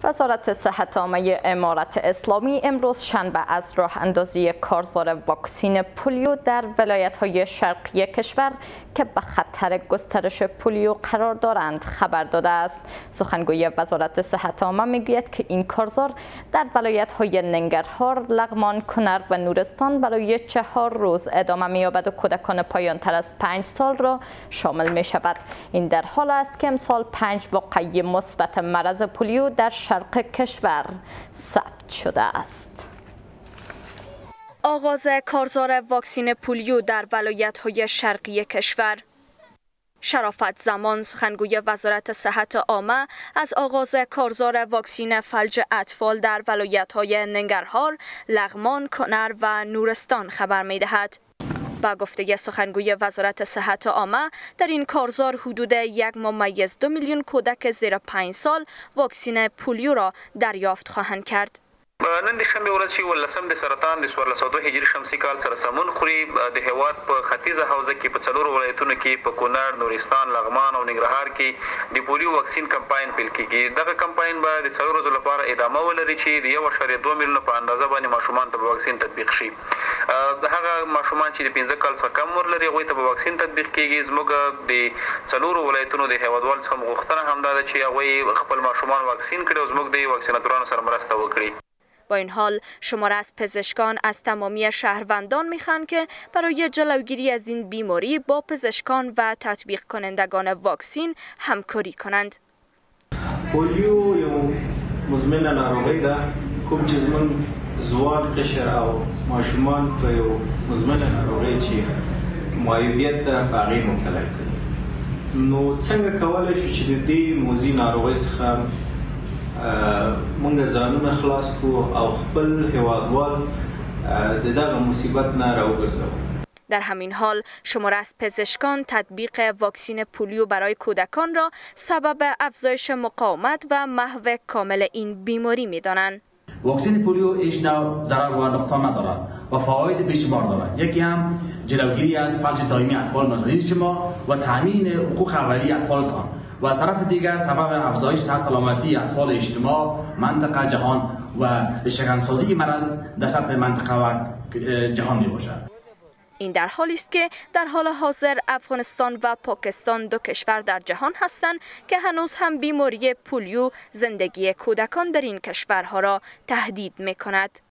وزارت صحت عامه امارت اسلامی امروز شنبه از راه اندازی کارزار واکسن پولیو در ولایت‌های شرقی کشور که به خطر گسترش پولیو قرار دارند خبر داده است. سخنگوی وزارت صحت عامه میگوید که این کارزار در ولایت‌های ننگرهار، لغمان، کنر و نورستان برای 4 روز ادامه می‌یابد و کودکان پایان‌تر از 5 سال را شامل می‌شود. این در حال است که امسال 5 واقعه مثبت مرض پولیو در شرق کشور ثبت شده است. آغاز کارزار واکسن پولیو در ولایت‌های شرقی کشور. شرافت زمان سخنگوی وزارت صحت عامه از آغاز کارزار واکسن فلج اطفال در ولایت‌های ننگرهار، لغمان، کنر و نورستان خبر می‌دهد. با گفته سخنگوی وزارت صحت عامه در این کارزار حدود 1.2 میلیون کودک زیر 5 سال واکسن پولیو را دریافت خواهند کرد. نن د شنبه ورځ چې ولسم د سرطان د 1402 هجری شمسي کال سره سمون خوري د هیواد په ختیځه حوزه کې په څلورو ولایتونو کې په کونړ، نورستان، لغمان او ننګرهار کې د پولیو واکسین کمپاین پیل کیږي. دغه کمپاین به د 4 ورځو لپاره ادامه ولري چې د 1.2 میلیون په اندازه باندې ماشومان ته واکسین تطبیق شي. هغه ماشومان چې د 15 کال څخه کم عمر لري هغوی ته واکسین تطبیق کیږي. زموږ د څلورو ولایتونو د هیوادوال څخه غوښتنه همدا ده چې هغوی خپل ماشومان واکسین کړي او زموږ د واکسیناتورانو سره مرسته وکړي. با این حال شماره از پزشکان از تمامی شهروندان میخوان که برای جلوگیری از این بیماری با پزشکان و تطبیق کنندگان واکسین همکاری کنند. پولیو یو مزمن ناروغی ده کوم چې زمون ځوان قشر او ماشومان په یو مزمن ناروغی چې معیوبیت ده باغې مبتلا کوي. نو څنګه کولای شو چې د دې موذي ناروغۍ څخه مونږ ځانونه خلاص کو او خپل هیوادوال د دغه مصیبت نه راوګرځوو. در همین حال شماره از پزشکان تطبیق واکسن پولیو برای کودکان را سبب افزایش مقاومت و محو کامل این بیماری می‌دانند. واکسن پولیو هیچ نوع ضرر و نقصان ندارد و فواید بیشمار دارد. یکی هم جلوگیری از فلج دائمی اطفال نوزادی شما و تامین حقوق اولیه اطفالتان و از طرف دیگر سبب افزایش صحت سلامتی اطفال اجتماع، منطقه، جهان و شکنسازی مرض در سطح منطقه و جهان می باشد. این در حالی است که در حال حاضر افغانستان و پاکستان 2 کشور در جهان هستند که هنوز هم بیماری پولیو زندگی کودکان در این کشورها را تهدید می کند.